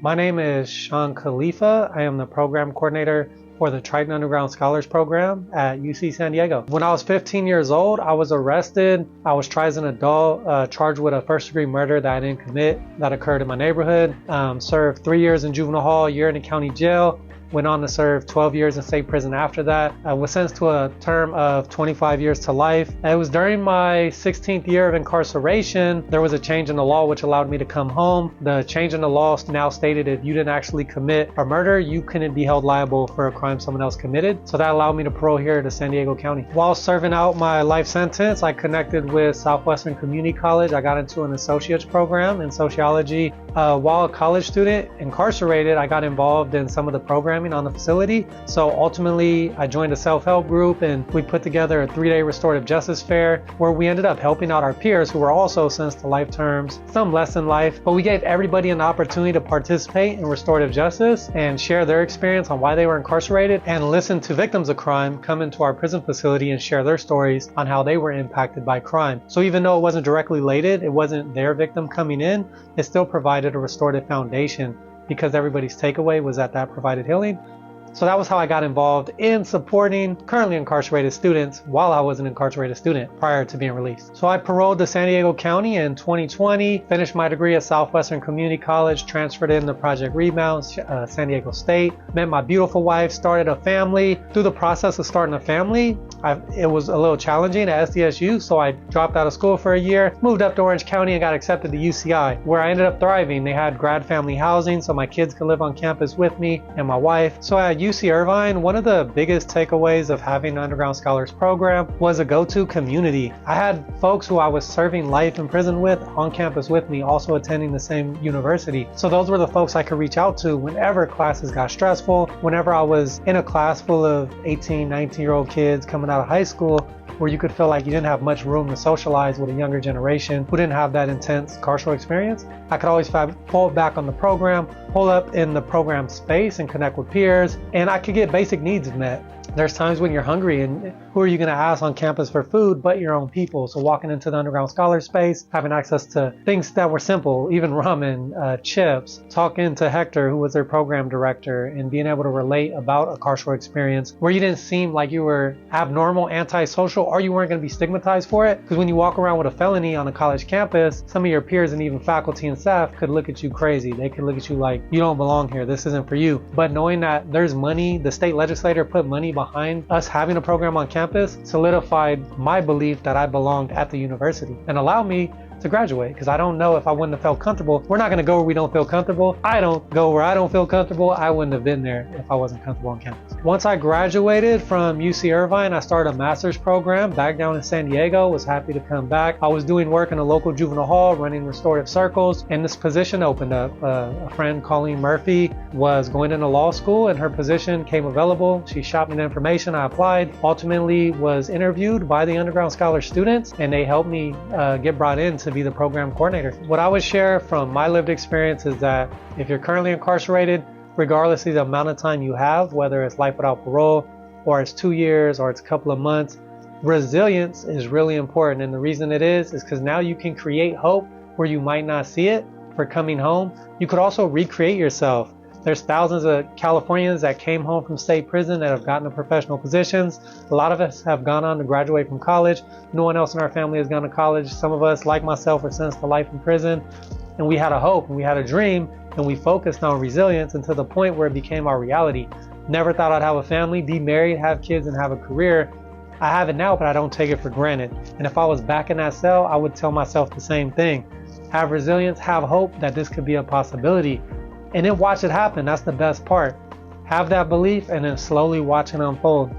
My name is Shawn Khalifa. I am the program coordinator for the Triton Underground Scholars Program at UC San Diego. When I was 15 years old, I was arrested. I was tried as an adult, charged with a first-degree murder that I didn't commit that occurred in my neighborhood. Served 3 years in juvenile hall, a year in the county jail. Went on to serve 12 years in state prison after that. I was sentenced to a term of 25 years to life. It was during my 16th year of incarceration, there was a change in the law which allowed me to come home. The change in the law now stated if you didn't actually commit a murder, you couldn't be held liable for a crime someone else committed. So that allowed me to parole here to San Diego County. While serving out my life sentence, I connected with Southwestern Community College. I got into an associate's program in sociology. While a college student incarcerated, I got involved in some of the programming on the facility. So ultimately, I joined a self-help group and we put together a 3-day restorative justice fair where we ended up helping out our peers who were also sentenced to life terms, some less than life, but we gave everybody an opportunity to participate in restorative justice and share their experience on why they were incarcerated and listen to victims of crime come into our prison facility and share their stories on how they were impacted by crime. So even though it wasn't directly related, it wasn't their victim coming in, it still provided a restorative foundation because everybody's takeaway was that provided healing. So that was how I got involved in supporting currently incarcerated students while I was an incarcerated student prior to being released. So I paroled to San Diego County in 2020, finished my degree at Southwestern Community College, transferred into Project Rebound, San Diego State, met my beautiful wife, started a family. Through the process of starting a family, it was a little challenging at SDSU, so I dropped out of school for a year, moved up to Orange County and got accepted to UCI, where I ended up thriving. They had grad family housing, so my kids could live on campus with me and my wife. So at UC Irvine, one of the biggest takeaways of having an Underground Scholars Program was a go-to community. I had folks who I was serving life in prison with on campus with me, also attending the same university. So those were the folks I could reach out to whenever classes got stressful, whenever I was in a class full of 18, 19-year-old kids coming out of high school, where you could feel like you didn't have much room to socialize with a younger generation who didn't have that intense carceral experience. I could always pull back on the program, pull up in the program space and connect with peers, and I could get basic needs met. There's times when you're hungry and who are you going to ask on campus for food but your own people? So walking into the Underground Scholar Space, having access to things that were simple, even ramen, chips, talking to Hector, who was their program director, and being able to relate about a carceral experience where you didn't seem like you were abnormal, antisocial, or you weren't going to be stigmatized for it. Because when you walk around with a felony on a college campus, some of your peers and even faculty and staff could look at you crazy. They could look at you like, you don't belong here, this isn't for you. But knowing that there's money, the state legislator put money behind us having a program on campus solidified my belief that I belonged at the university and allowed me to graduate, because I don't know if I wouldn't have felt comfortable. We're not going to go where we don't feel comfortable. I don't go where I don't feel comfortable. I wouldn't have been there if I wasn't comfortable on campus. Once I graduated from UC Irvine, I started a master's program back down in San Diego. Was happy to come back. I was doing work in a local juvenile hall, running restorative circles, and this position opened up. A friend, Colleen Murphy, was going into law school and her position came available. She shot me the information. I applied, ultimately was interviewed by the Underground Scholar students, and they helped me get brought in to be the program coordinator. What I would share from my lived experience is that if you're currently incarcerated, regardless of the amount of time you have, whether it's life without parole or it's 2 years or it's a couple of months, resilience is really important. And the reason it is because now you can create hope where you might not see it for coming home. You could also recreate yourself. There's thousands of Californians that came home from state prison that have gotten to professional positions. A lot of us have gone on to graduate from college. No one else in our family has gone to college. Some of us, like myself, were sentenced to life in prison. And we had a hope and we had a dream and we focused on resilience until the point where it became our reality. Never thought I'd have a family, be married, have kids, and have a career. I have it now, but I don't take it for granted. And if I was back in that cell, I would tell myself the same thing. Have resilience, have hope that this could be a possibility. And then watch it happen. That's the best part. Have that belief and then slowly watch it unfold.